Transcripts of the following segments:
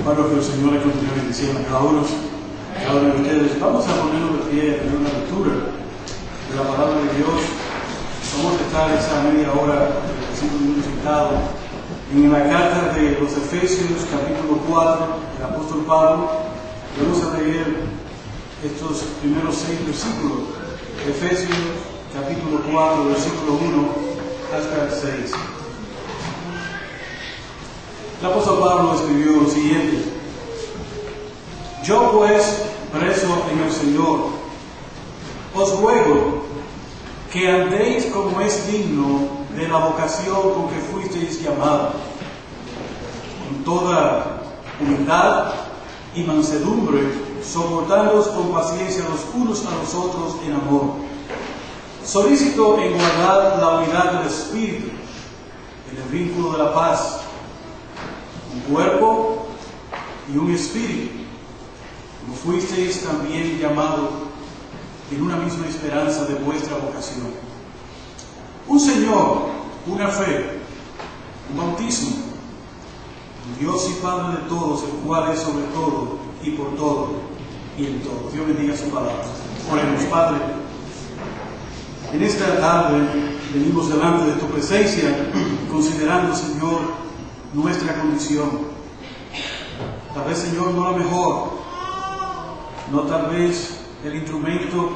Hermanos, que el Señor le continúe bendiciendo a cada uno de ustedes. Vamos a ponernos de pie en una lectura de la palabra de Dios. Vamos a estar esa media hora, 5 minutos sentados en la carta de los Efesios, capítulo 4, del apóstol Pablo. Vamos a leer estos primeros 6 versículos. Efesios, capítulo 4, versículo 1 hasta el 6. El apóstol Pablo escribió lo siguiente: yo pues, preso en el Señor, os ruego que andéis como es digno de la vocación con que fuisteis llamados, con toda humildad y mansedumbre, soportándoos con paciencia los unos a los otros en amor, solícito en guardar la unidad del Espíritu en el vínculo de la paz, un cuerpo y un espíritu, como fuisteis también llamados en una misma esperanza de vuestra vocación. Un Señor, una fe, un bautismo, un Dios y Padre de todos, el cual es sobre todo y por todo y en todo. Dios bendiga su palabra. Oremos. Padre, en esta tarde venimos delante de tu presencia, considerando, Señor, nuestra condición. Tal vez, Señor, no la mejor, no tal vez el instrumento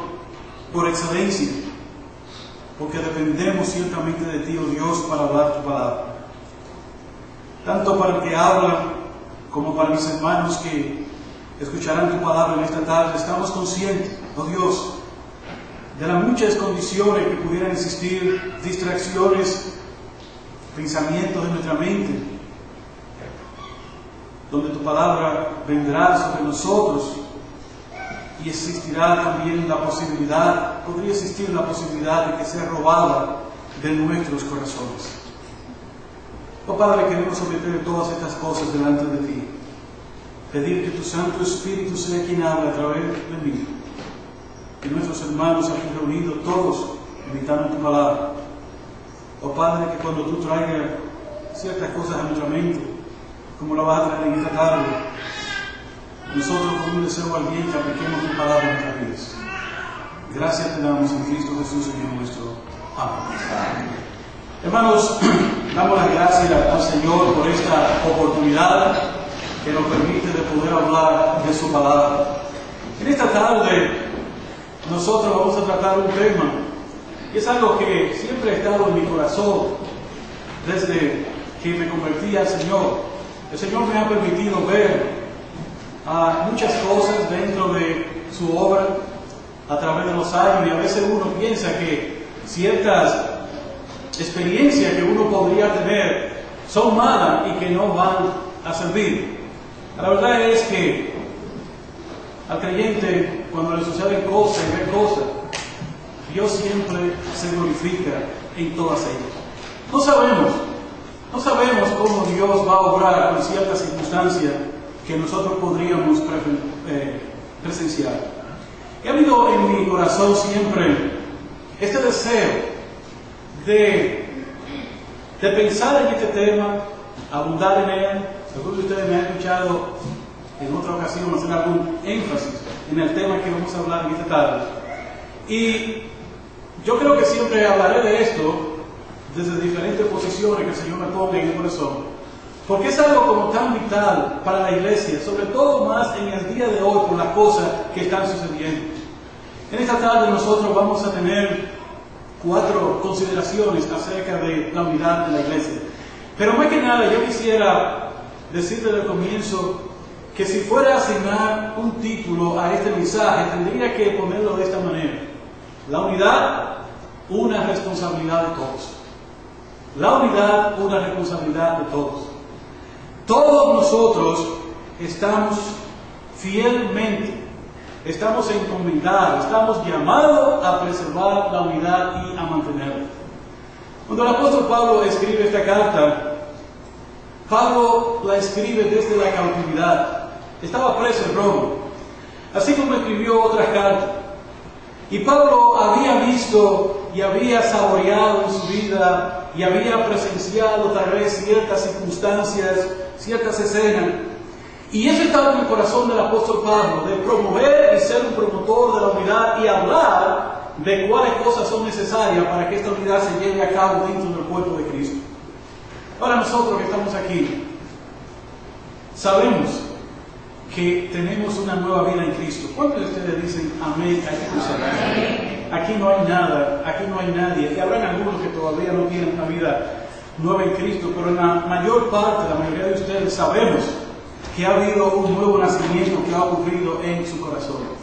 por excelencia, porque dependemos ciertamente de ti, oh Dios, para hablar tu palabra. Tanto para el que habla como para mis hermanos que escucharán tu palabra en esta tarde, estamos conscientes, oh Dios, de las muchas condiciones que pudieran existir, distracciones, pensamientos de nuestra mente, donde tu palabra vendrá sobre nosotros y existirá también la posibilidad, podría existir la posibilidad de que sea robada de nuestros corazones. Oh Padre, queremos someter todas estas cosas delante de ti, pedir que tu Santo Espíritu sea quien hable a través de mí, que nuestros hermanos aquí reunidos, todos imitando tu palabra. Oh Padre, que cuando tú traigas ciertas cosas a nuestra mente, como lo vas a traer en esta tarde, nosotros con un deseo ardiente apliquemos tu palabra en nuestras vidas. Gracias te damos en Cristo Jesús, Señor nuestro. Amén. Hermanos, damos las gracias al Señor por esta oportunidad que nos permite de poder hablar de su palabra. En esta tarde nosotros vamos a tratar un tema y es algo que siempre ha estado en mi corazón desde que me convertí al Señor. El Señor me ha permitido ver muchas cosas dentro de su obra a través de los años, y a veces uno piensa que ciertas experiencias que uno podría tener son malas y que no van a servir. La verdad es que al creyente, cuando le suceden cosas y ve cosas, Dios siempre se glorifica en todas ellas. No sabemos cómo Dios va a obrar con ciertas circunstancias que nosotros podríamos presenciar. He habido en mi corazón siempre este deseo de pensar en este tema, abundar en él. Algunos de ustedes me han escuchado en otra ocasión hacer algún énfasis en el tema que vamos a hablar en esta tarde. Y yo creo que siempre hablaré de esto desde diferentes posiciones que el Señor me ponga en el corazón, porque es algo como tan vital para la iglesia, sobre todo más en el día de hoy por las cosas que están sucediendo. En esta tarde nosotros vamos a tener 4 consideraciones acerca de la unidad de la iglesia. Pero más que nada yo quisiera decir desde el comienzo que si fuera a asignar un título a este mensaje, tendría que ponerlo de esta manera: la unidad, una responsabilidad de todos. La unidad, una responsabilidad de todos. Todos nosotros estamos fielmente, estamos encomendados, estamos llamados a preservar la unidad y a mantenerla. Cuando el apóstol Pablo escribe esta carta, Pablo la escribe desde la cautividad. Estaba preso en Roma, así como escribió otras cartas. Y Pablo había visto y había saboreado en su vida y había presenciado tal vez ciertas circunstancias, ciertas escenas Y eso estaba en el corazón del apóstol Pablo, de promover y ser un promotor de la unidad y hablar de cuáles cosas son necesarias para que esta unidad se lleve a cabo dentro del cuerpo de Cristo. Ahora nosotros que estamos aquí, sabemos que tenemos una nueva vida en Cristo. ¿Cuántos de ustedes dicen amén a esta cosa? Aquí no hay nada, aquí no hay nadie. Y habrán algunos que todavía no tienen una vida nueva en Cristo, pero en la mayor parte, la mayoría de ustedes sabemos que ha habido un nuevo nacimiento que ha ocurrido en su corazón.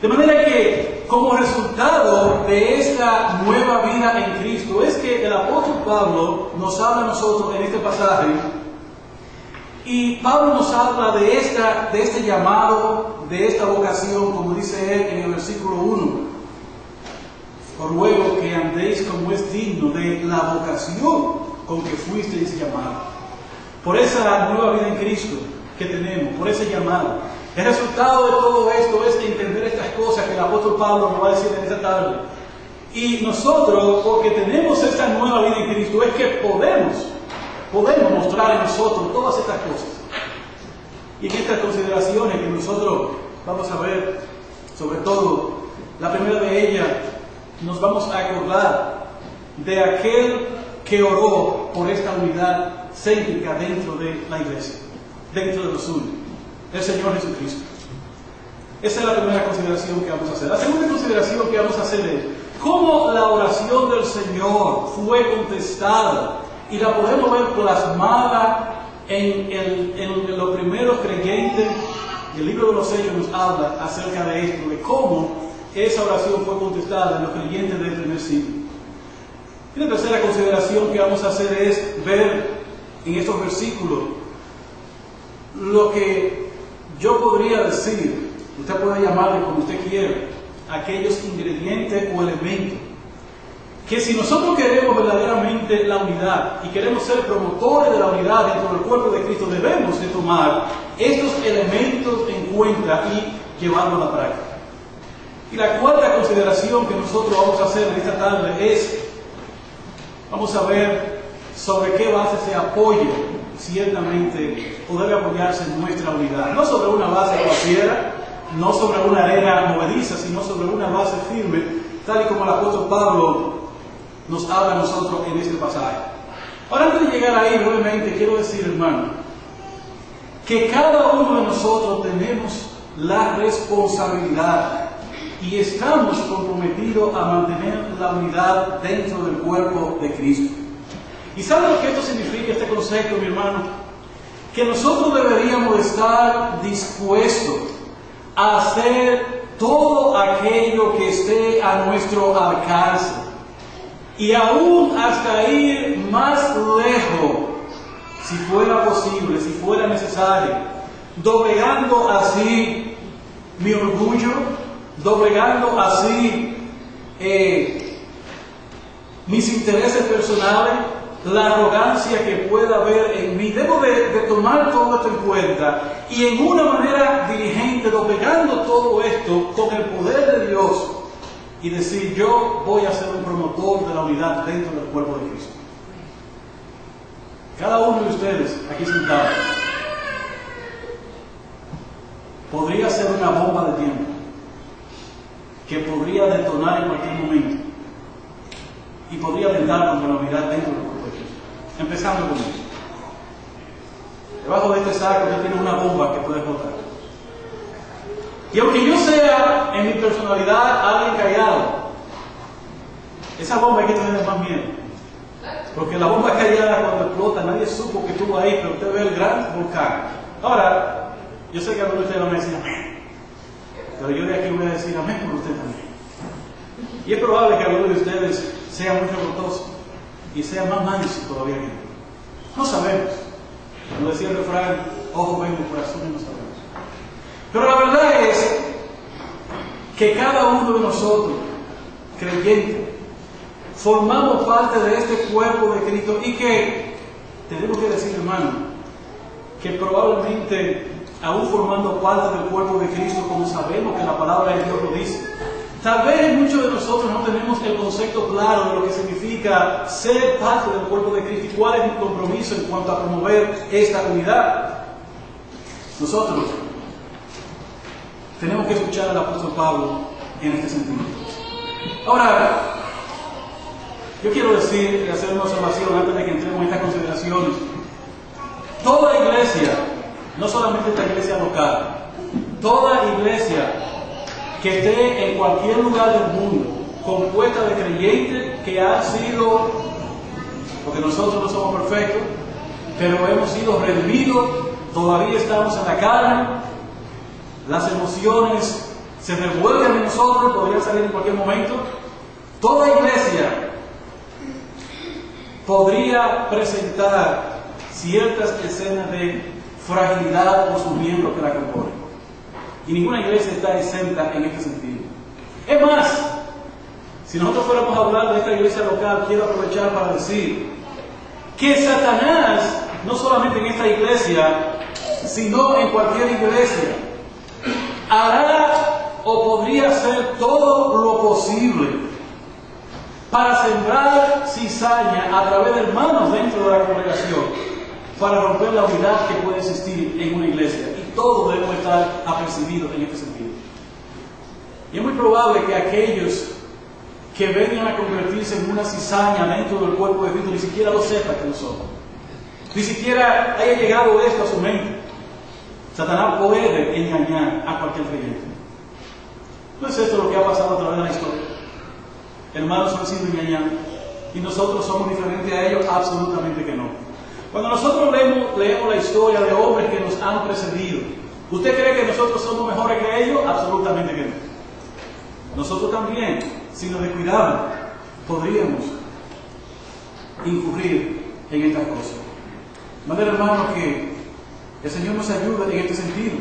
De manera que, como resultado de esta nueva vida en Cristo, es que el apóstol Pablo nos habla a nosotros en este pasaje, y Pablo nos habla de este llamado, de esta vocación, como dice él en el versículo 1. Os ruego que andéis como es digno de la vocación con que fuisteis llamados. Por esa nueva vida en Cristo que tenemos, por ese llamado. El resultado de todo esto es entender estas cosas que el apóstol Pablo nos va a decir en esta tarde. Y nosotros, porque tenemos esta nueva vida en Cristo, es que podemos mostrar en nosotros todas estas cosas. Y en estas consideraciones que nosotros vamos a ver, sobre todo, la primera de ellas, nos vamos a acordar de aquel que oró por esta unidad céntrica dentro de la iglesia, dentro de los suyos, el Señor Jesucristo. Esa es la primera consideración que vamos a hacer. La segunda consideración que vamos a hacer es cómo la oración del Señor fue contestada, y la podemos ver plasmada en los primeros creyentes. El libro de los Hechos nos habla acerca de esto, de cómo esa oración fue contestada en los creyentes del primer siglo. Y la tercera consideración que vamos a hacer es ver en estos versículos lo que yo podría decir, usted puede llamarle como usted quiera, aquellos ingredientes o elementos, que si nosotros queremos verdaderamente la unidad y queremos ser promotores de la unidad dentro del cuerpo de Cristo, debemos de tomar estos elementos en cuenta y llevarlos a la práctica. Y la cuarta consideración que nosotros vamos a hacer en esta tarde es, vamos a ver sobre qué base se apoya ciertamente o debe apoyarse nuestra unidad. No sobre una base cualquiera, no sobre una arena movediza, sino sobre una base firme, tal y como el apóstol Pablo nos habla a nosotros en este pasaje. Ahora, antes de llegar ahí, brevemente quiero decir, hermano, que cada uno de nosotros tenemos la responsabilidad y estamos comprometidos a mantener la unidad dentro del cuerpo de Cristo. ¿Y sabe lo que esto significa, este concepto, mi hermano? Que nosotros deberíamos estar dispuestos a hacer todo aquello que esté a nuestro alcance, y aún hasta ir más lejos, si fuera posible, si fuera necesario, doblegando así mi orgullo, doblegando así mis intereses personales, la arrogancia que pueda haber en mí. Debo de tomar todo esto en cuenta y en una manera diligente, doblegando todo esto con el poder de Dios, y decir: yo voy a ser un promotor de la unidad dentro del cuerpo de Cristo. Cada uno de ustedes aquí sentados podría ser una bomba de tiempo que podría detonar en cualquier momento y podría atentar contra la unidad dentro del cuerpo de Cristo. Empezando con esto. Debajo de este saco usted tiene una bomba que puede explotar. Y aunque yo sea en mi personalidad alguien callado, esa bomba hay que tener más miedo. Porque la bomba callada, cuando explota, nadie supo que estuvo ahí, pero usted ve el gran volcán. Ahora, yo sé que algunos de ustedes van a decir amén, pero yo de aquí voy a decir amén por usted también. Y es probable que algunos de ustedes sean muy revoltosos y sean más mansos todavía que yo. No sabemos. Como decía el refrán, ojo ven, corazón no sabemos. Pero la verdad es que cada uno de nosotros, creyentes, formamos parte de este cuerpo de Cristo, y que tenemos que decir, hermano, que probablemente, aún formando parte del cuerpo de Cristo, como sabemos que la palabra de Dios lo dice, tal vez muchos de nosotros no tenemos el concepto claro de lo que significa ser parte del cuerpo de Cristo y cuál es mi compromiso en cuanto a promover esta unidad. Nosotros tenemos que escuchar al apóstol Pablo en este sentido. Ahora, yo quiero hacer una observación antes de que entremos en estas consideraciones. Toda iglesia, no solamente esta iglesia local, toda iglesia que esté en cualquier lugar del mundo, compuesta de creyentes que han sido, porque nosotros no somos perfectos, pero hemos sido redimidos, todavía estamos en la carne, las emociones se revuelven en nosotros, podrían salir en cualquier momento. Toda iglesia podría presentar ciertas escenas de fragilidad por sus miembros que la componen. Y ninguna iglesia está exenta en este sentido. Es más, si nosotros fuéramos a hablar de esta iglesia local, quiero aprovechar para decir que Satanás, no solamente en esta iglesia, sino en cualquier iglesia, hará o podría hacer todo lo posible para sembrar cizaña a través de hermanos dentro de la congregación, para romper la unidad que puede existir en una iglesia. Y todos debemos estar apercibidos en este sentido. Y es muy probable que aquellos que vengan a convertirse en una cizaña dentro del cuerpo de Cristo ni siquiera lo sepan que lo son. Ni siquiera haya llegado esto a su mente. Satanás puede engañar a cualquier creyente. ¿No es esto lo que ha pasado a través de la historia? Hermanos han sido engañados y nosotros somos diferentes a ellos. Absolutamente que no. Cuando nosotros leemos la historia de hombres que nos han precedido, ¿usted cree que nosotros somos mejores que ellos? Absolutamente que no. Nosotros también, si nos descuidamos, podríamos incurrir en estas cosas. De manera, hermanos, que el Señor nos ayude en este sentido.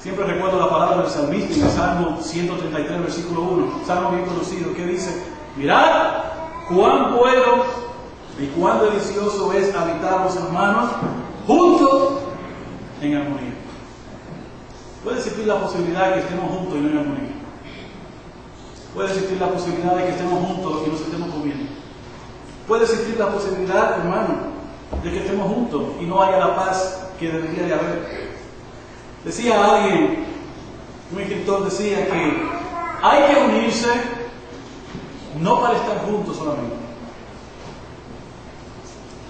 Siempre recuerdo la palabra del salmista en el Salmo 133, versículo 1, Salmo bien conocido, que dice: mirad cuán bueno y cuán delicioso es habitar los hermanos juntos en armonía. Puede existir la posibilidad de que estemos juntos y no en armonía. Puede existir la posibilidad de que estemos juntos y nos estemos comiendo. Puede existir la posibilidad, hermano, de que estemos juntos y no haya la paz que debería de haber. Decía alguien, un escritor decía que hay que unirse no para estar juntos solamente.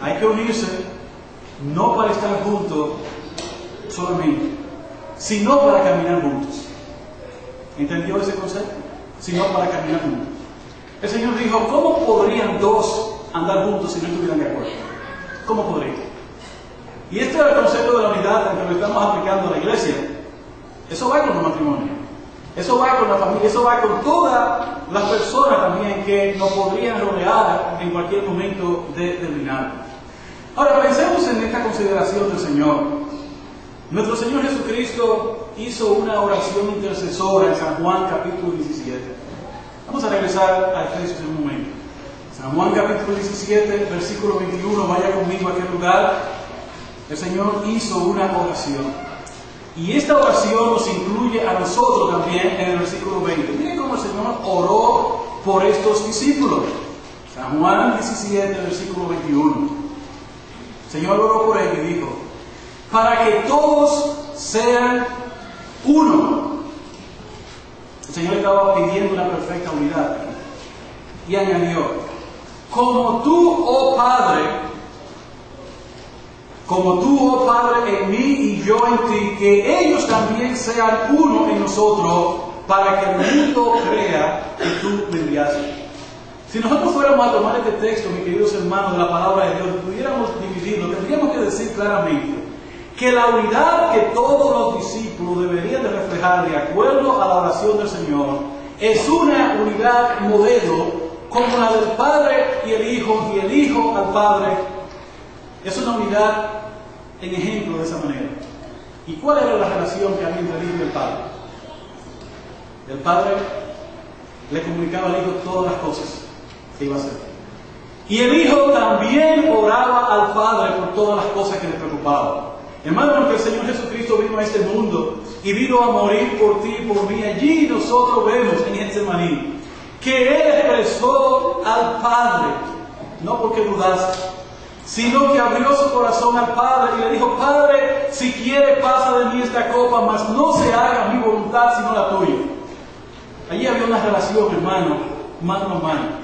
Hay que unirse no para estar juntos solamente, sino para caminar juntos. ¿Entendió ese concepto? Sino para caminar juntos. El Señor dijo: ¿cómo podrían dos andar juntos si no estuvieran de acuerdo? ¿Cómo podrían? Y este es el concepto de la unidad que lo estamos aplicando a la iglesia. Eso va con los matrimonios, eso va con la familia, eso va con todas las personas también que nos podrían rodear en cualquier momento del vinagre. Ahora pensemos en esta consideración del Señor. Nuestro Señor Jesucristo hizo una oración intercesora en San Juan capítulo 17. Vamos a regresar a Efesios en un momento. San Juan capítulo 17, versículo 21, vaya conmigo a aquel lugar. El Señor hizo una oración. Y esta oración nos incluye a nosotros también en el versículo 20. Miren cómo el Señor oró por estos discípulos. San Juan 17, versículo 21. El Señor oró por ellos y dijo: para que todos sean uno. El Señor estaba pidiendo una perfecta unidad. Y añadió: como tú, oh Padre, en mí y yo en ti, que ellos también sean uno en nosotros, para que el mundo crea que tú me enviaste. Si nosotros fuéramos a tomar este texto, mis queridos hermanos, de la palabra de Dios, pudiéramos dividirlo, tendríamos que decir claramente que la unidad que todos los discípulos deberían de reflejar de acuerdo a la oración del Señor es una unidad modelo como la del Padre y el Hijo al Padre. Es una unidad en ejemplo de esa manera. ¿Y cuál era la relación que había entre el Hijo y el Padre? El Padre le comunicaba al Hijo todas las cosas que iba a hacer. Y el Hijo también oraba al Padre por todas las cosas que le preocupaban. Hermano, porque el Señor Jesucristo vino a este mundo y vino a morir por ti y por mí. Allí nosotros vemos en Getsemaní que Él expresó al Padre, no porque dudase, sino que abrió su corazón al Padre y le dijo: Padre, si quiere pasa de mí esta copa, mas no se haga mi voluntad sino la tuya. Allí había una relación, hermano, mano a mano.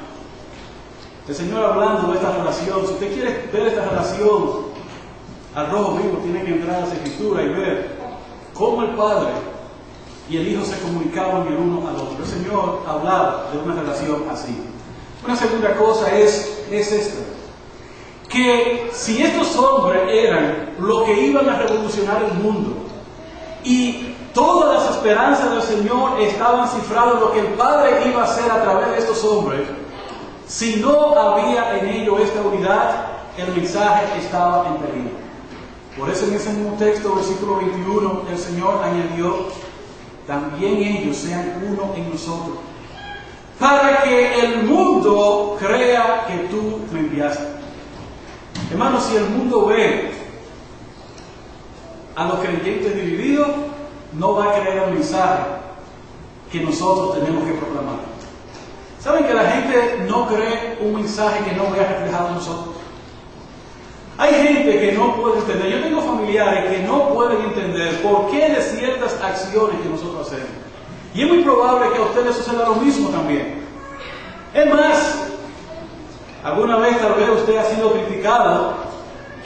El Señor hablando de esta relación. Si usted quiere ver esta relación al rojo vivo, tiene que entrar a la Escritura y ver cómo el Padre y el Hijo se comunicaban el uno al otro. El Señor hablaba de una relación así. Una segunda cosa es esta: que si estos hombres eran los que iban a revolucionar el mundo y todas las esperanzas del Señor estaban cifradas en lo que el Padre iba a hacer a través de estos hombres, si no había en ello esta unidad, el mensaje estaba en peligro. Por eso en ese mismo texto, versículo 21, el Señor añadió: también ellos sean uno en nosotros, para que el mundo crea que tú me enviaste. Hermanos, si el mundo ve a los creyentes divididos, no va a creer el mensaje que nosotros tenemos que proclamar. ¿Saben que la gente no cree un mensaje que no vea reflejado en nosotros? Hay gente que no puede entender. Yo tengo familiares que no pueden entender por qué de ciertas acciones que nosotros hacemos. Y es muy probable que a ustedes suceda lo mismo también. Es más, alguna vez tal vez usted ha sido criticado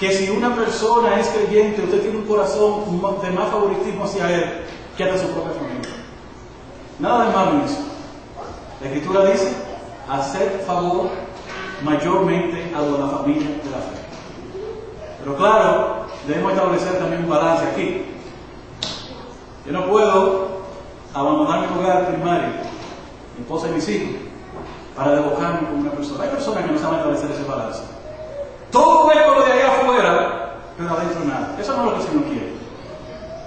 que si una persona es creyente, usted tiene un corazón de más favoritismo hacia él que hacia su propia familia. Nada de malo en eso. La Escritura dice: hacer favor mayormente a la familia de la fe. Pero claro, debemos establecer también un balance aquí. Yo no puedo abandonar mi hogar primario, mi esposa y mis hijos, para desbocarme con una persona. Hay personas que no saben establecer ese balance. Todo esto lo de allá afuera, pero adentro nada. Eso no es lo que el Señor quiere.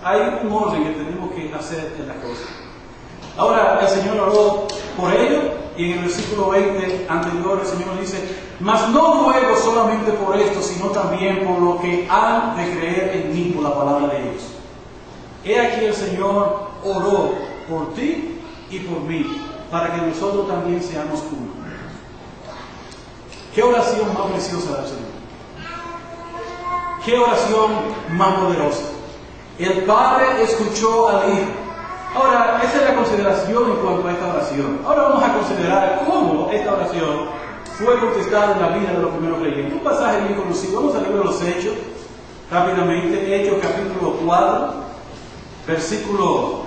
Hay un orden que tenemos que hacer en las cosas. Ahora, el Señor habló por ello, y en el versículo 20 anterior el Señor dice: mas no ruego solamente por esto, sino también por lo que han de creer en mí por la palabra de ellos. He aquí el Señor oró por ti y por mí, para que nosotros también seamos uno. ¿Qué oración más preciosa del Señor? ¿Qué oración más poderosa? El Padre escuchó al Hijo. Ahora, esa es la consideración en cuanto a esta oración. Ahora vamos a considerar cómo esta oración fue contestada en la vida de los primeros creyentes. Un pasaje bien conocido. Vamos a leer los Hechos rápidamente. Hechos capítulo 4, versículo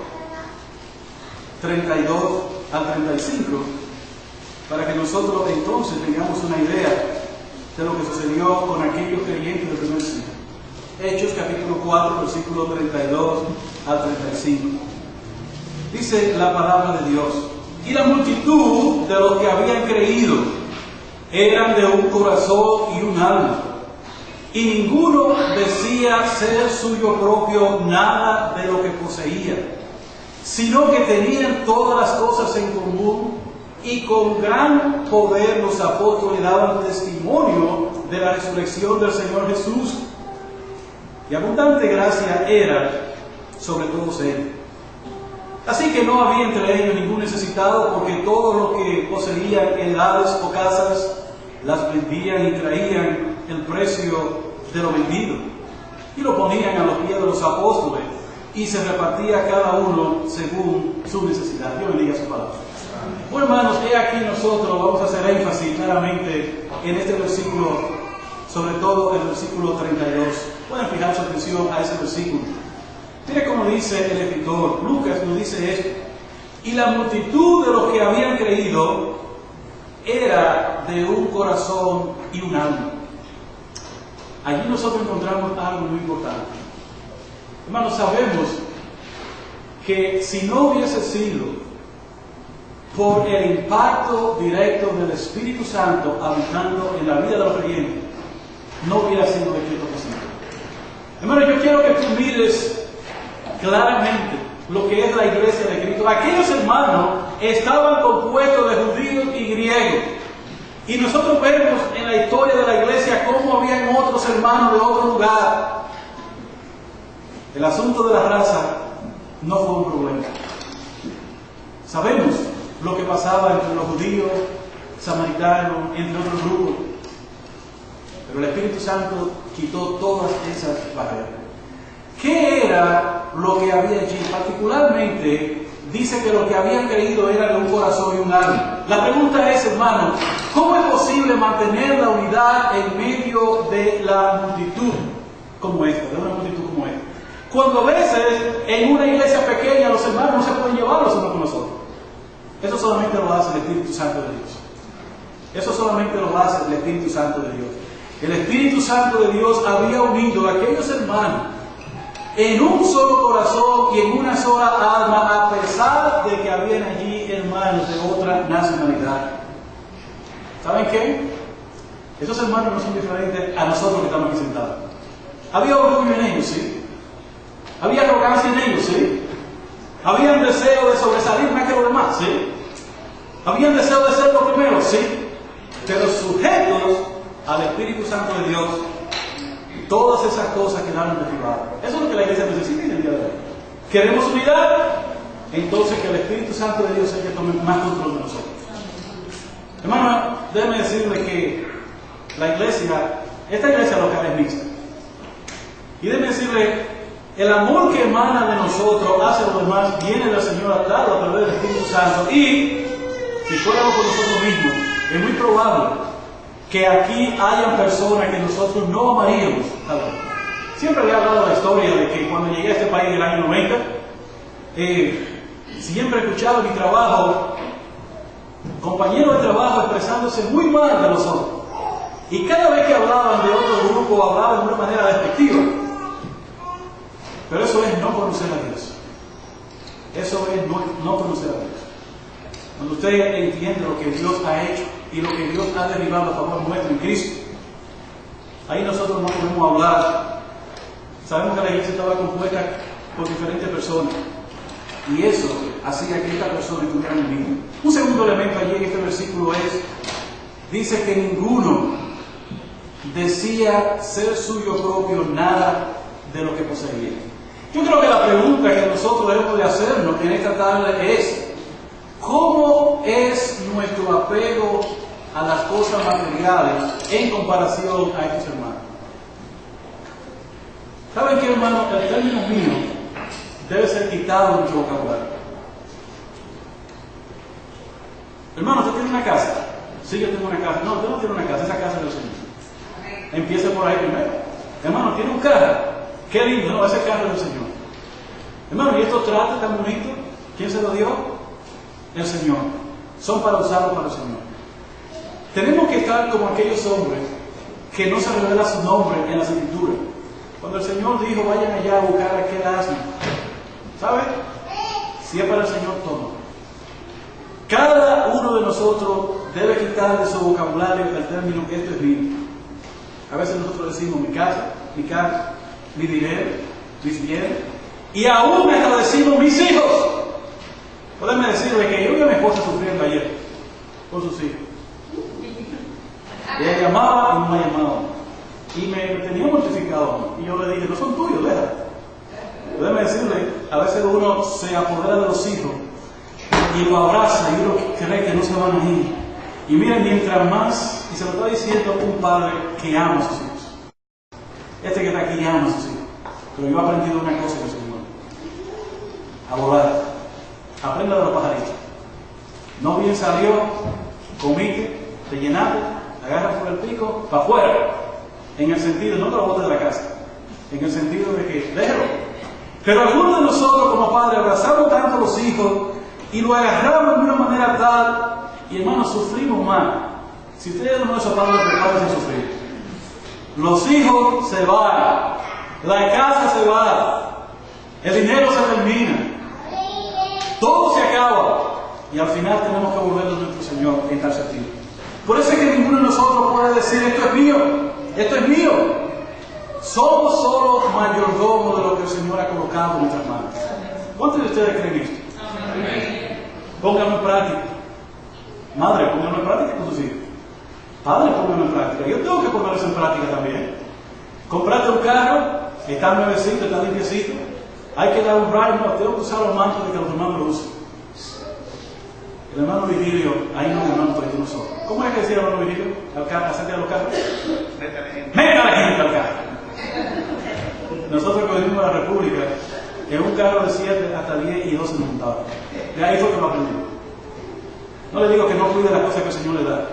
32 al 35, para que nosotros entonces tengamos una idea de lo que sucedió con aquellos creyentes del primer siglo. Hechos capítulo 4, versículo 32 al 35. Dice la palabra de Dios: y la multitud de los que habían creído eran de un corazón y un alma, y ninguno decía ser suyo propio nada de lo que poseía, sino que tenían todas las cosas en común, y con gran poder los apóstoles daban testimonio de la resurrección del Señor Jesús, y abundante gracia era sobre todos ellos. Así que no había entre ellos ningún necesitado, porque todos los que poseían heredades o casas las vendían y traían el precio de lo vendido y lo ponían a los pies de los apóstoles, y se repartía cada uno según su necesidad. Dios bendiga su palabra. Bueno, hermanos, he aquí nosotros vamos a hacer énfasis claramente en este versículo, sobre todo el versículo 32. Pueden fijar su atención a ese versículo. Mire cómo dice el escritor. Lucas nos dice esto: y la multitud de los que habían creído era de un corazón y un alma. Allí nosotros encontramos algo muy importante. Hermanos, sabemos que si no hubiese sido por el impacto directo del Espíritu Santo habitando en la vida de los creyentes, no hubiera sido escrito posible. Hermano, yo quiero que tú mires claramente lo que es la iglesia de Cristo. Aquellos hermanos estaban compuestos de judíos y griegos, y nosotros vemos en la historia de la iglesia cómo habían otros hermanos de otro lugar. El asunto de la raza no fue un problema. Sabemos lo que pasaba entre los judíos, samaritanos, entre otros grupos. Pero el Espíritu Santo quitó todas esas barreras. ¿Qué era lo que había allí? Particularmente, dice que lo que habían creído era de un corazón y un alma. La pregunta es, hermano, ¿cómo es posible mantener la unidad en medio de la multitud como esta, de una multitud como esta? Cuando a veces en una iglesia pequeña los hermanos no se pueden llevar los unos con los otros. Eso solamente lo hace el Espíritu Santo de Dios. Eso solamente lo hace el Espíritu Santo de Dios. El Espíritu Santo de Dios había unido a aquellos hermanos en un solo corazón y en una sola alma, a pesar de que habían allí hermanos de otra nacionalidad. ¿Saben qué? Esos hermanos no son diferentes a nosotros que estamos aquí sentados. Había orgullo en ellos, sí. Había arrogancia en ellos, sí. Habían deseo de sobresalir más que los demás, sí. Habían deseo de ser los primeros, sí. Pero sujetos al Espíritu Santo de Dios, todas esas cosas quedaron derribadas. Eso es lo que la iglesia necesita en el día de hoy. ¿Queremos unidad? Entonces que el Espíritu Santo de Dios es el que tome más control de nosotros. Hermano, déjeme decirle que la iglesia, esta iglesia local es mixta. Y déjeme decirle, el amor que emana de nosotros hacia los demás viene del Señor dado a través del Espíritu Santo. Y si fuéramos por nosotros mismos, es muy probable que aquí hayan personas que nosotros no amaríamos. Siempre le he hablado la historia de que cuando llegué a este país en el año 90, siempre he escuchado en mi trabajo compañeros de trabajo expresándose muy mal de nosotros. Y cada vez que hablaban de otro grupo, hablaban de una manera despectiva. Pero eso es no conocer a Dios. Eso es no conocer a Dios. Cuando usted entiende lo que Dios ha hecho y lo que Dios ha derribado a favor nuestro en Cristo, ahí nosotros no podemos hablar. Sabemos que la iglesia estaba compuesta por diferentes personas y eso hacía que esta persona estuviera en mí. Un segundo elemento allí en este versículo dice que ninguno decía ser suyo propio nada de lo que poseía. Yo creo que la pregunta que nosotros debemos de hacernos en esta tarde es: ¿cómo es nuestro apego a las cosas materiales en comparación a estos hermanos? ¿Saben qué, hermano? El término mío debe ser quitado de nuestro vocabulario. Hermano, ¿usted tiene una casa? Sí, yo tengo una casa. No, usted no tiene una casa, esa casa es del Señor. Empiece por ahí primero. Hermano, ¿tiene un carro? Qué lindo, no, ese carro es del Señor. Hermano, ¿y estos tratos tan bonitos? ¿Quién se los dio? El Señor. Son para usarlos para el Señor. Tenemos que estar como aquellos hombres que no se revela su nombre en las Escrituras. Cuando el Señor dijo, vayan allá a buscar a aquel asno, ¿sabe? Si es para el Señor, toma. Cada uno de nosotros debe quitar de su vocabulario el término esto es mío. A veces nosotros decimos mi casa, mi dinero, mis bienes, y aún hasta decimos mis hijos. Podemos decirle que yo vi a mi esposa sufriendo ayer con sus hijos. Ella llamaba y no me llamaba. Y me tenía mortificado. Y yo le dije, no son tuyos, déjalo. Podemos decirle, a veces uno se apodera de los hijos y lo abraza y uno cree que no se van a ir. Y miren, mientras más, y se lo está diciendo un padre que ama a sus hijos. Este que está aquí ama a sus hijos. Pero yo he aprendido una cosa del Señor: a volar. Aprenda de los pajaritos. No bien salió, comiste, te llenaste, agarras por el pico, para afuera. En el sentido, no te lo botes de la casa. En el sentido de que, déjalo. Pero algunos de nosotros como padres abrazamos tanto a los hijos y lo agarramos de una manera tal, y hermanos, sufrimos más. Si ustedes no esos padres, prepárense a sufrir. Los hijos se van, la casa se va, el dinero se termina, todo se acaba, y al final tenemos que volver a nuestro Señor en tal sentido. Por eso es que ninguno de nosotros puede decir esto es mío, esto es mío. Somos solo mayordomos de lo que el Señor ha colocado en nuestras manos. ¿Cuántos de ustedes creen esto? Pónganlo en práctica. Madre, pónganlo en práctica con sus hijos. Padre, pónganlo en práctica. Yo tengo que ponerlo en práctica también. Comprate un carro, está nuevecito, está limpiecito. Hay que dar un ride, no, tengo que usar los mantos de que los hermanos lo usen. El hermano Vigilio, ahí no, hermano, porque tú no nosotros. ¿Cómo es que decía hermano Virgilio acerca de los carros? ¡Meta la gente al carro! Nosotros que venimos de la República, en un carro de 7 hasta 10 y 12 montados. De ahí fue que lo aprendí. No le digo que no cuide las cosas que el Señor le da.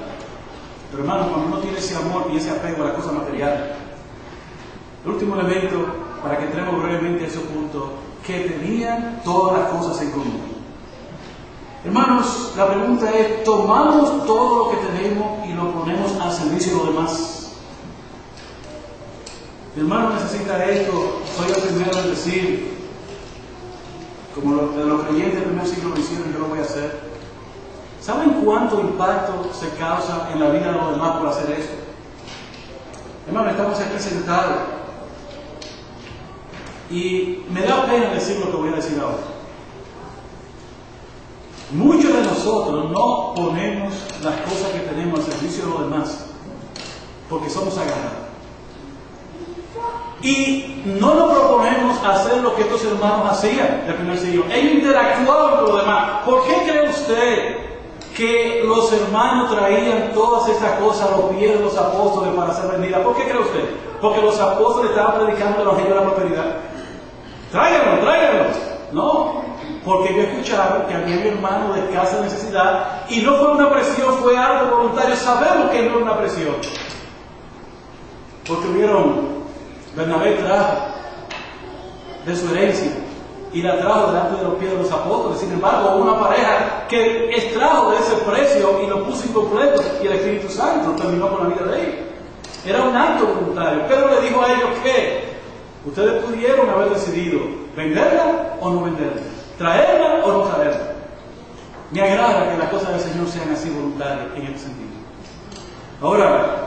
Pero hermano, cuando uno tiene ese amor y ese apego a las cosas materiales, el último elemento, para que entremos brevemente a ese punto, que tenían todas las cosas en común. Hermanos, la pregunta es, ¿tomamos todo lo que tenemos y lo ponemos al servicio de los demás? Mi hermano necesita esto, soy el primero en decir, como los creyentes del primer siglo lo hicieron, yo lo voy a hacer. ¿Saben cuánto impacto se causa en la vida de los demás por hacer esto? Hermano, estamos aquí sentados. Y me da pena decir lo que voy a decir ahora. Muchos de nosotros no ponemos las cosas que tenemos al servicio de los demás porque somos agarrados. Y no nos proponemos hacer lo que estos hermanos hacían del primer siglo. Ellos interactuaban con los demás. ¿Por qué cree usted que los hermanos traían todas estas cosas a los pies de los apóstoles para ser vendidas? ¿Por qué cree usted? Porque los apóstoles estaban predicando el evangelio de la prosperidad. Tráiganlo. No, porque yo escuchaba que había hermanos de escasa necesidad y no fue una presión, fue algo voluntario. Sabemos que no es una presión. Porque Bernabé trajo de su herencia y la trajo delante de los pies de los apóstoles. Sin embargo, una pareja que extrajo de ese precio y lo puso incompleto, y el Espíritu Santo terminó con la vida de ellos. Era un acto voluntario. Pedro le dijo a ellos que ustedes pudieron haber decidido venderla o no venderla, traerla o no traerla. Me agrada que las cosas del Señor sean así voluntarias en este sentido. Ahora,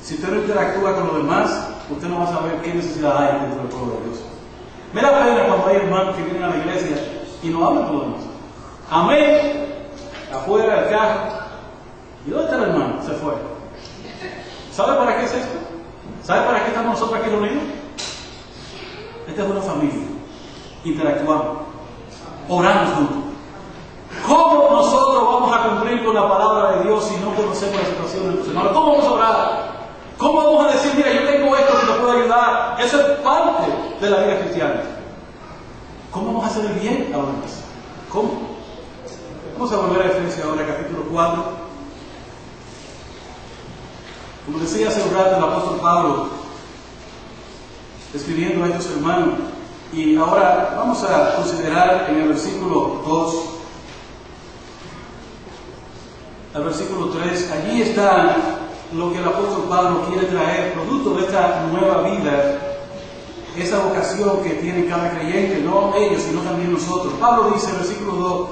si usted no interactúa con los demás, usted no va a saber qué necesidad hay dentro del pueblo de Dios. Me da pena cuando hay hermanos que vienen a la iglesia y no hablan con los demás. Amén, afuera del carro. ¿Y dónde está el hermano? Se fue. ¿Sabe para qué es esto? ¿Sabe para qué estamos nosotros aquí reunidos? Esta es una familia. Interactuamos. Oramos juntos. ¿Cómo nosotros vamos a cumplir con la palabra de Dios si no conocemos la situación de nuestros hermanos? ¿Cómo vamos a orar? ¿Cómo vamos a decir, mira, yo tengo esto que te puedo ayudar? Eso es parte de la vida cristiana. ¿Cómo vamos a hacer el bien a los demás? ¿Cómo? Vamos a volver a Efesios ahora, capítulo 4. Como decía hace un rato el apóstol Pablo, escribiendo a estos hermanos, y ahora vamos a considerar en el versículo 2 al versículo 3, allí está lo que el apóstol Pablo quiere traer, producto de esta nueva vida, esa vocación que tiene cada creyente, no ellos, sino también nosotros. Pablo dice en el versículo 2,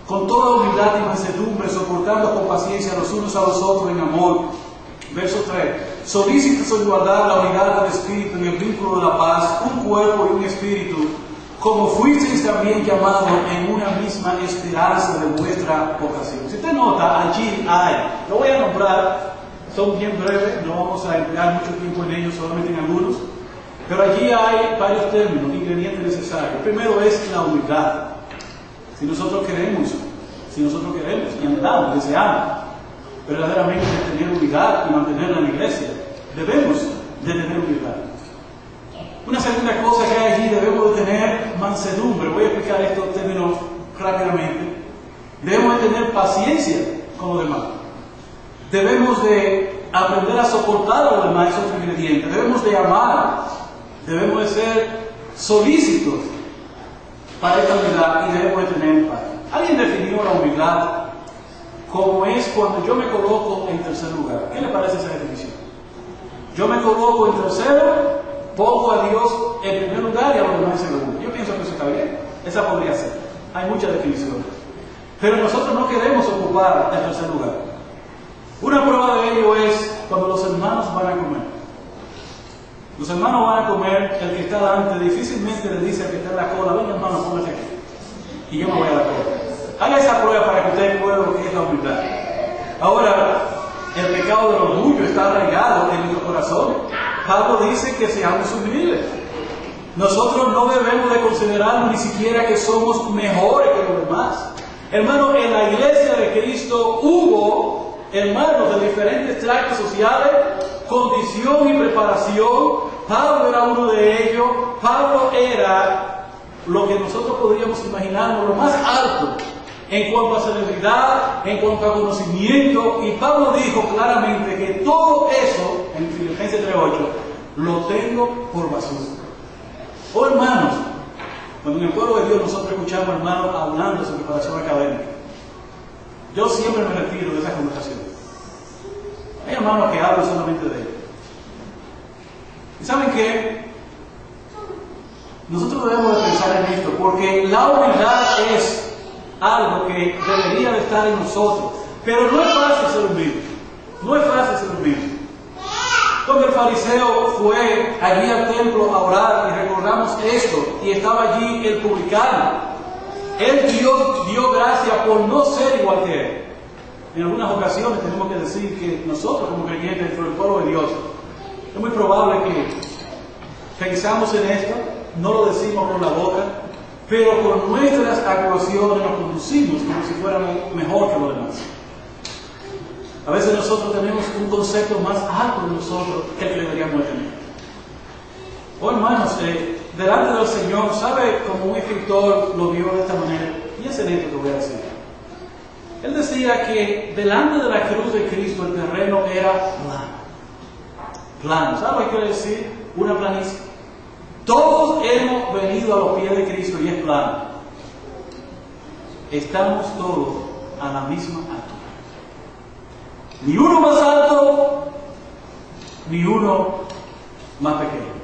con toda humildad y mansedumbre, soportando con paciencia los unos a los otros en amor. Verso 3, solícitos en guardar la unidad del Espíritu en el vínculo de la paz, un cuerpo y un espíritu, como fuisteis también llamados en una misma esperanza de vuestra vocación. Si usted nota, allí hay, lo voy a nombrar, son bien breves, no vamos a emplear mucho tiempo en ellos, solamente en algunos, pero allí hay varios términos, ingredientes necesarios. Primero es la humildad. Si nosotros queremos y andamos, deseamos verdaderamente tener unidad y mantenerla en la iglesia, debemos de tener humildad. Una segunda cosa que hay allí, debemos de tener mansedumbre. Voy a explicar estos términos rápidamente. Debemos de tener paciencia con los demás. Debemos de aprender a soportar a los demás, esos ingredientes. Debemos de amar. Debemos de ser solícitos para esta humildad y debemos de tener paz. ¿Alguien definió la humildad como es cuando yo me coloco en tercer lugar? ¿Qué le parece esa definición? Yo me coloco en tercero, pongo a Dios en primer lugar y a los demás en segundo. Yo pienso que eso está bien. Esa podría ser. Hay muchas definiciones. Pero nosotros no queremos ocupar el tercer lugar. Una prueba de ello es cuando los hermanos van a comer. Los hermanos van a comer, el que está delante difícilmente le dice al que está en la cola, venga hermano, póngase aquí. Y yo me voy a la cola. Haga esa prueba para que ustedes puedan lo que es la humildad. Ahora, el pecado del orgullo está arraigado en nuestro corazón. Pablo dice que seamos humildes. Nosotros no debemos de considerarnos ni siquiera que somos mejores que los demás. Hermano, en la iglesia de Cristo hubo hermanos de diferentes tractos sociales, condición y preparación. Pablo era uno de ellos. Pablo era lo que nosotros podríamos imaginarnos, lo más alto en cuanto a celebridad, en cuanto a conocimiento. Y Pablo dijo claramente que todo eso, en Filipenses 3:8, lo tengo por basura. Oh hermanos, cuando en el pueblo de Dios nosotros escuchamos hermanos hablando de su preparación académica, yo siempre me retiro de esas conversaciones. Hay hermanos que hablan solamente de ellos. ¿Y saben qué? Nosotros debemos de pensar en esto, porque la humildad es algo que debería de estar en nosotros, pero no es fácil ser humilde. No es fácil ser humilde. Cuando el fariseo fue allí al templo a orar, y recordamos esto, y estaba allí el publicano, él dio gracias por no ser igual que él. En algunas ocasiones tenemos que decir que nosotros como creyentes dentro del pueblo de Dios, es muy probable que pensamos en esto, no lo decimos con la boca, pero con nuestras actuaciones nos conducimos como si fuéramos mejor que los demás. A veces nosotros tenemos un concepto más alto de nosotros que el que deberíamos tener. Oh hermanos, delante del Señor, ¿sabe cómo un escritor lo vio de esta manera? Piensen en esto que voy a decir. Él decía que delante de la cruz de Cristo el terreno era plano. Plano. ¿Sabe lo que quiere decir? Una planicie. Todos hemos venido a los pies de Cristo y es plano. Estamos todos a la misma altura. Ni uno más alto, ni uno más pequeño.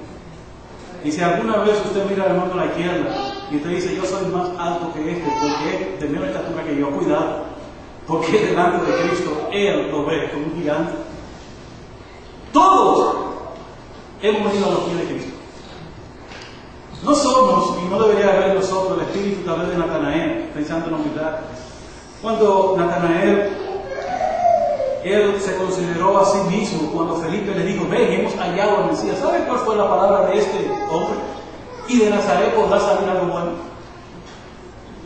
Y si alguna vez usted mira al hermano a la izquierda y usted dice, yo soy más alto que este, porque es de menor estatura que yo, cuidado, porque delante de Cristo Él lo ve como un gigante. Todos hemos venido a los pies de Cristo. No somos, y no debería haber nosotros, el espíritu tal vez de Natanael, pensando en la humildad. Cuando Natanael, él se consideró a sí mismo, cuando Felipe le dijo, ven, hemos hallado al Mesías. ¿Sabe cuál fue la palabra de este hombre? Y de Nazaret podrá salir algo bueno.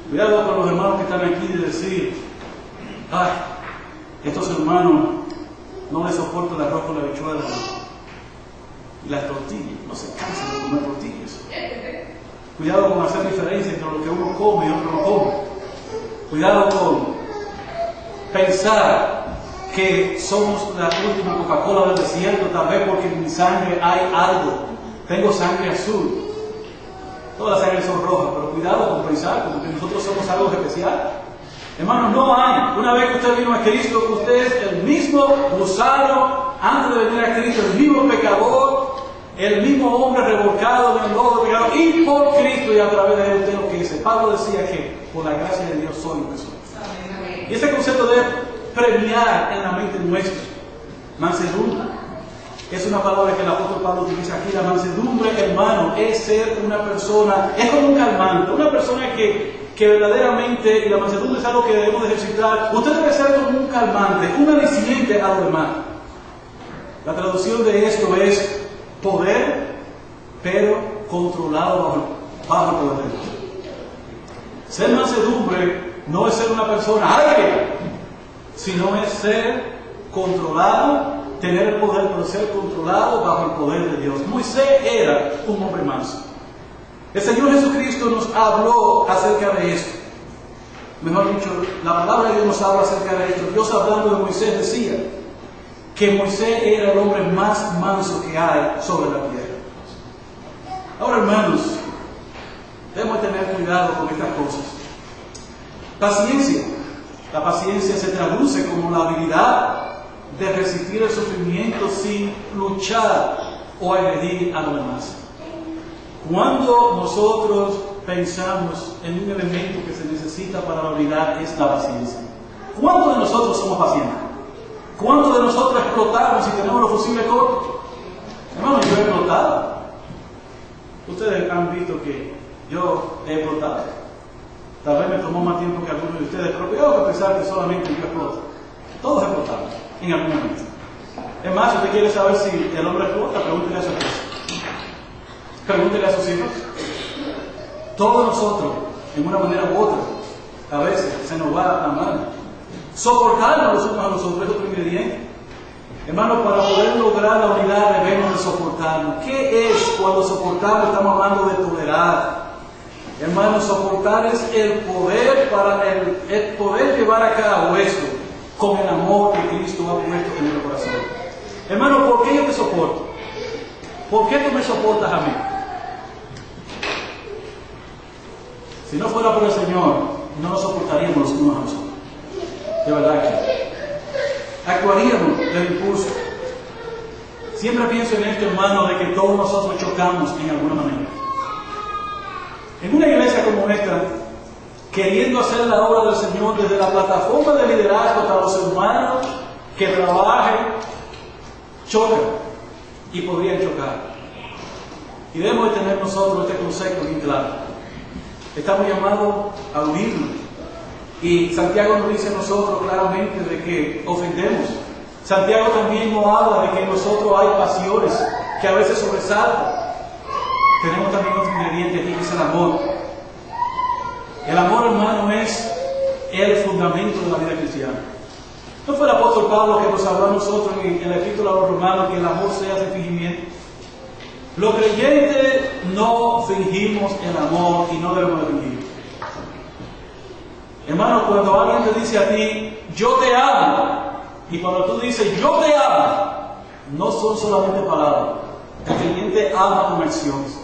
Cuidado con los hermanos que están aquí de decir, ay, estos hermanos no les soporto el arroz con la habichuela y las tortillas, no se cansan de comer tortillas. Cuidado con hacer diferencia entre lo que uno come y otro no come. Cuidado con pensar que somos la última Coca-Cola del desierto, tal vez porque en mi sangre hay algo. Tengo sangre azul. Todas las sangres son rojas, pero cuidado con pensar como que nosotros somos algo especial. Hermanos, no hay. Una vez que usted vino a Cristo, usted es el mismo gusano antes de venir a Cristo, el mismo pecador, el mismo hombre revolcado en el lodo de pecado, y por Cristo y a través de él usted lo que dice. Pablo decía que por la gracia de Dios soy lo que soy. Y ese concepto debe premiar en la mente nuestra. Mansedumbre es una palabra que el apóstol Pablo utiliza aquí. La mansedumbre, hermano, es ser una persona, es como un calmante, una persona que verdaderamente, y la mansedumbre es algo que debemos ejercitar. Usted debe ser como un calmante, un aliciente a los demás. La traducción de esto es poder, pero controlado bajo el poder de Dios. Ser mansedumbre no es ser una persona alegre, sino es ser controlado, tener el poder, pero ser controlado bajo el poder de Dios. Moisés era un hombre manso. El Señor Jesucristo nos habló acerca de esto. Mejor dicho, la palabra de Dios nos habla acerca de esto. Dios, hablando de Moisés, decía que Moisés era el hombre más manso que hay sobre la tierra. Ahora, hermanos, debemos tener cuidado con estas cosas. Paciencia. La paciencia se traduce como la habilidad de resistir el sufrimiento sin luchar o agredir a los demás. Cuando nosotros pensamos en un elemento que se necesita para la unidad, es la paciencia. ¿Cuántos de nosotros somos pacientes? ¿Cuántos de nosotros explotamos y tenemos los fusibles cortos? Hermano, yo he explotado. Ustedes han visto que yo he explotado. Tal vez me tomó más tiempo que algunos de ustedes, pero tengo que pensar que solamente yo exploto. Todos explotamos en algún momento. Es más, si usted quiere saber si el hombre explota, pregúntele a su esposa. Pregúntele a sus hijos. Todos nosotros, en una manera u otra, a veces se nos va la mano. Soportarnos los unos a los otros es otro ingrediente. Hermano, para poder lograr la unidad debemos de soportarnos. ¿Qué es cuando soportamos? Estamos hablando de tolerar. Hermano, soportar es el poder el poder llevar a cabo esto con el amor que Cristo ha puesto en el corazón. Hermano, ¿por qué yo te soporto? ¿Por qué tú me soportas a mí? Si no fuera por el Señor, no nos soportaríamos los unos a los otros. De verdad que actuaríamos del impulso. Siempre pienso en esto, hermano, de que todos nosotros chocamos en alguna manera. En una iglesia como esta, queriendo hacer la obra del Señor desde la plataforma de liderazgo hasta los hermanos que trabajen, chocan y podrían chocar. Y debemos de tener nosotros este concepto bien claro. Estamos llamados a unirnos. Y Santiago nos dice a nosotros claramente de que ofendemos. Santiago también nos habla de que en nosotros hay pasiones que a veces sobresaltan. Tenemos también otro ingrediente aquí que es el amor. El amor, hermano, es el fundamento de la vida cristiana. ¿No fue el apóstol Pablo que nos habló a nosotros en el epístola a los romanos que el amor sea sin fingimiento? Los creyentes no fingimos el amor y no debemos de fingir. Hermano, cuando alguien te dice a ti, yo te amo, y cuando tú dices, yo te amo, no son solamente palabras. El creyente ama con acciones.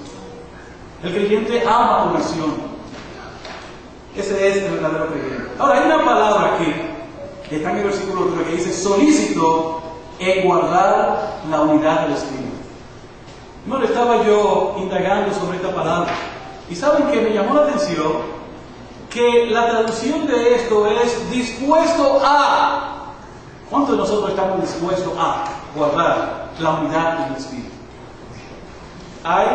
El creyente ama con acción. Ese es el verdadero creyente. Ahora, hay una palabra aquí, que está en el versículo 3, que dice, solícito en guardar la unidad del Espíritu. No le estaba yo indagando sobre esta palabra. Y saben que me llamó la atención que la traducción de esto es dispuesto a. ¿Cuántos de nosotros estamos dispuestos a guardar la unidad del Espíritu? ¿Hay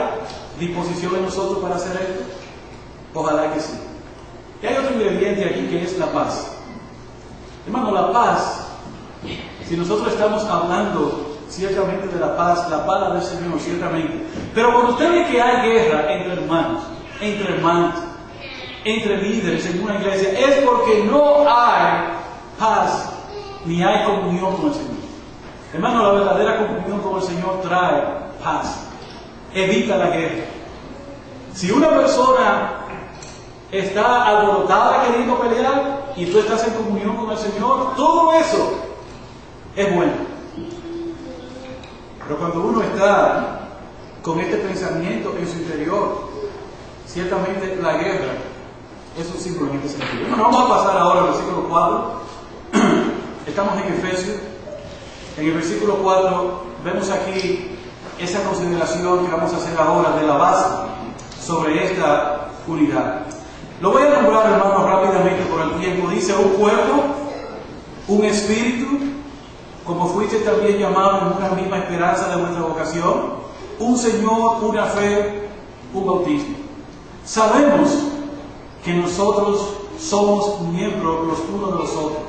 disposición en nosotros para hacer esto? Ojalá que sí. Y hay otro ingrediente aquí que es la paz. Hermano, la paz, si nosotros estamos hablando ciertamente de la paz del Señor, ciertamente. Pero cuando usted ve que hay guerra entre hermanos, entre líderes en una iglesia, es porque no hay paz ni hay comunión con el Señor. Hermano, la verdadera comunión con el Señor trae paz, evita la guerra. Si una persona está alborotada queriendo pelear y tú estás en comunión con el Señor, todo eso es bueno. Pero cuando uno está con este pensamiento en su interior, ciertamente la guerra es un símbolo en este sentido. Bueno, vamos a pasar ahora al versículo 4. Estamos en Efesios. En el versículo 4 vemos aquí esa consideración que vamos a hacer ahora de la base sobre esta unidad. Lo voy a nombrar, hermanos, rápidamente por el tiempo. Dice un cuerpo, un espíritu, como fuiste también llamado en una misma esperanza de vuestra vocación, un Señor, una fe, un bautismo. Sabemos que nosotros somos miembros los unos de los otros.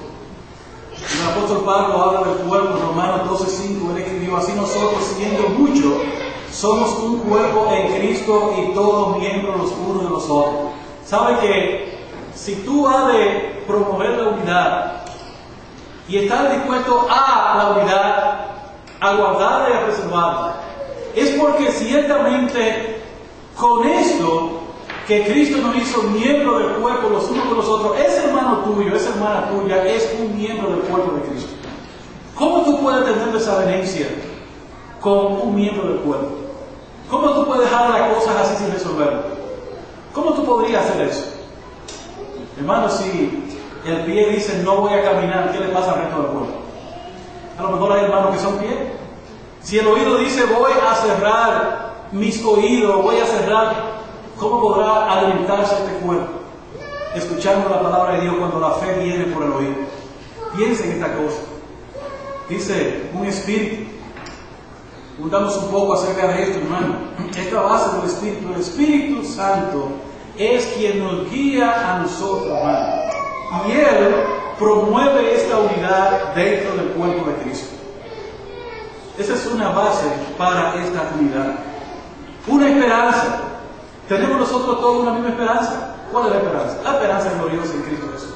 El apóstol Pablo habla del cuerpo, Romanos 12:5, él escribió, así nosotros, siendo muchos, somos un cuerpo en Cristo y todos miembros los unos de los otros. ¿Sabe que si tú has de promover la unidad y estás dispuesto a la unidad, a guardarla y a preservarla, es porque ciertamente con esto que Cristo nos hizo miembro del cuerpo los unos con los otros, ese hermano tuyo, esa hermana tuya es un miembro del cuerpo de Cristo. ¿Cómo tú puedes tener desavenencia con un miembro del cuerpo? ¿Cómo tú puedes dejar las cosas así sin resolverlo? ¿Cómo tú podrías hacer eso? Hermano, si el pie dice no voy a caminar, ¿qué le pasa al resto del cuerpo? A lo mejor hay hermanos que son pies. Si el oído dice voy a cerrar mis oídos, voy a cerrar, ¿cómo podrá alimentarse este cuerpo? Escuchando la palabra de Dios cuando la fe viene por el oído. Piensa en esta cosa. Dice un espíritu. Preguntamos un poco acerca de esto, hermano. Esta base del Espíritu, el Espíritu Santo es quien nos guía a nosotros, hermano. Y Él promueve esta unidad dentro del cuerpo de Cristo. Esa es una base para esta unidad. Una esperanza. ¿Tenemos nosotros todos una misma esperanza? ¿Cuál es la esperanza? La esperanza gloriosa en Cristo Jesús.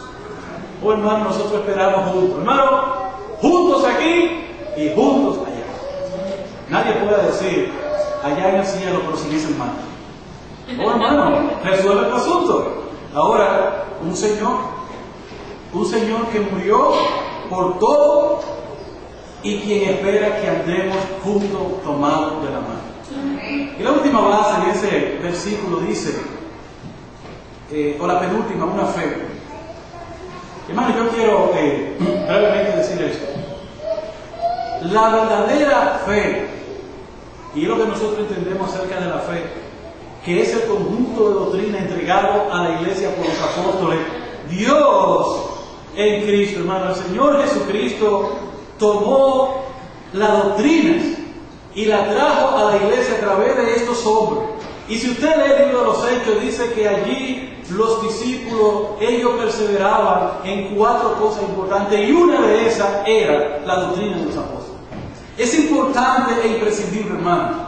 Oh hermano, nosotros esperamos juntos. Hermano, juntos aquí y juntos allá. Nadie puede decir, allá en el cielo, pero sin ese hermano. Oh hermano, resuelve el asunto. Ahora, un Señor que murió por todo y quien espera que andemos juntos tomados de la mano. Y la última base en ese versículo dice, o la penúltima, una fe. Hermano, yo quiero brevemente decir esto. La verdadera fe, y es lo que nosotros entendemos acerca de la fe, que es el conjunto de doctrina entregado a la iglesia por los apóstoles, Dios en Cristo, hermano. El Señor Jesucristo tomó las doctrinas y la trajo a la iglesia a través de estos hombres. Y si usted lee el libro de los Hechos, dice que allí los discípulos, ellos perseveraban en 4 cosas importantes, y una de esas era la doctrina de los apóstoles. Es importante e imprescindible, hermano,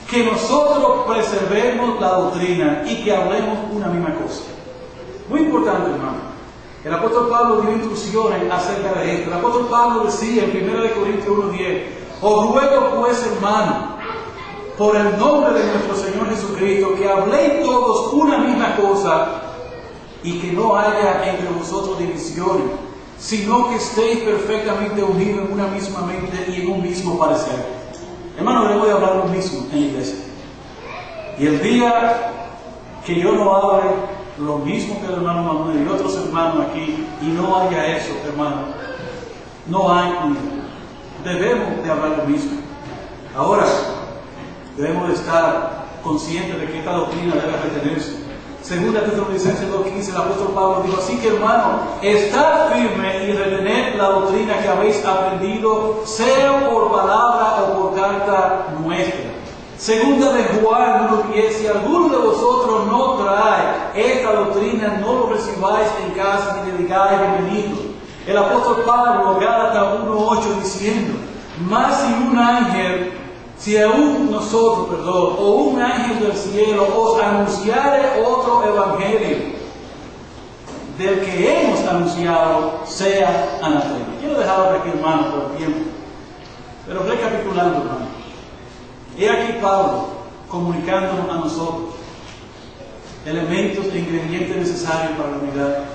que nosotros preservemos la doctrina y que hablemos una misma cosa. Muy importante, hermano. El apóstol Pablo dio instrucciones acerca de esto. El apóstol Pablo decía en 1 Corintios 1:10, os ruego pues, hermano, por el nombre de nuestro Señor Jesucristo, que habléis todos una misma cosa y que no haya entre vosotros divisiones, sino que estéis perfectamente unidos en una misma mente y en un mismo parecer. Hermano, debo de hablar lo mismo en la iglesia. Y el día que yo no hable lo mismo que el hermano Manuel y otros hermanos aquí, y no haya eso, hermano, no hay unidad. Debemos de hablar lo mismo. Ahora, debemos de estar conscientes de que esta doctrina debe retenerse. Segunda Tesalonicenses 2:15, el apóstol Pablo dijo, así que hermano, estad firme y retened la doctrina que habéis aprendido, sea por palabra o por carta nuestra. Segunda de Juan 1:10, si alguno de vosotros no trae esta doctrina, no lo recibáis en casa ni le digáis bienvenido. El apóstol Pablo, Gálatas 1:8, diciendo, más si aún nosotros, o un ángel del cielo os anunciare otro evangelio del que hemos anunciado, sea anatema. Quiero dejarlo aquí, hermano, por el tiempo. Pero recapitulando, hermano. He aquí Pablo comunicándonos a nosotros elementos e ingredientes necesarios para la unidad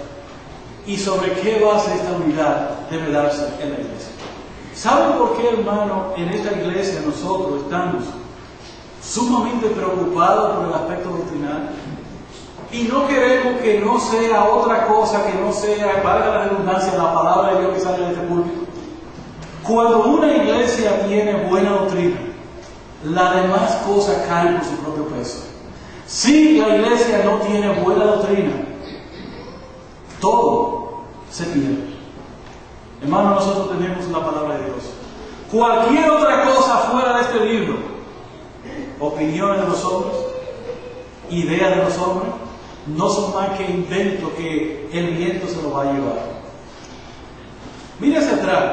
y sobre qué base esta unidad debe darse en la iglesia. ¿Saben por qué, hermano, en esta iglesia nosotros estamos sumamente preocupados por el aspecto doctrinal? Y no queremos que no sea otra cosa que no sea, valga la redundancia, la palabra de Dios que sale de este púlpito. Cuando una iglesia tiene buena doctrina, las demás cosas caen por su propio peso. Si la iglesia no tiene buena doctrina, todo se pierde. Hermano, nosotros tenemos la palabra de Dios. Cualquier otra cosa fuera de este libro, opiniones de los hombres, ideas de los hombres, no son más que inventos que el viento se lo va a llevar. Mire hacia atrás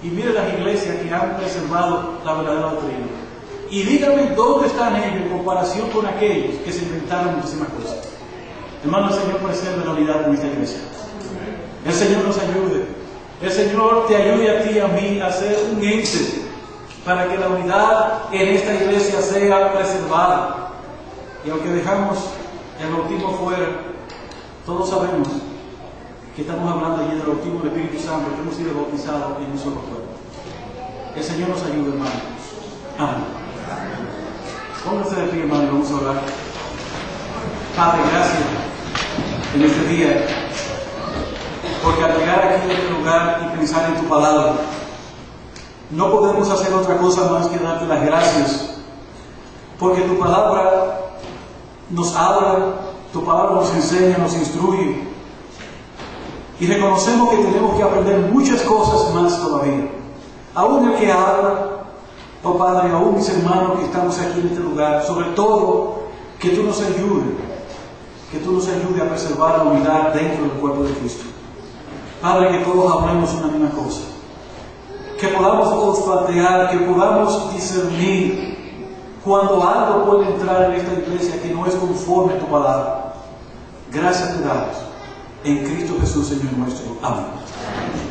y mire las iglesias que han preservado la verdadera doctrina. Y dígame dónde están ellos en comparación con aquellos que se inventaron muchísimas cosas. Hermano, el Señor preserve la unidad en esta iglesia. El Señor nos ayude. El Señor te ayude a ti y a mí a ser un ente para que la unidad en esta iglesia sea preservada. Y aunque dejamos el bautismo fuera, todos sabemos que estamos hablando allí del bautismo del Espíritu Santo, que hemos sido bautizados en un solo cuerpo. El Señor nos ayude, hermano. Amén. Pónganse de pie, hermano, y vamos a orar. Padre, gracias en este día, porque al llegar aquí a este lugar y pensar en tu palabra, no podemos hacer otra cosa más que darte las gracias, porque tu palabra nos habla, tu palabra nos enseña, nos instruye, y reconocemos que tenemos que aprender muchas cosas más todavía. Aún el que habla, oh Padre, aún mis hermanos que estamos aquí en este lugar, sobre todo que tú nos ayudes, a preservar la unidad dentro del cuerpo de Cristo. Padre, que todos hablemos una misma cosa, que podamos olfatear, que podamos discernir cuando algo puede entrar en esta iglesia que no es conforme a tu palabra. Gracias te damos en Cristo Jesús, Señor nuestro. Amén.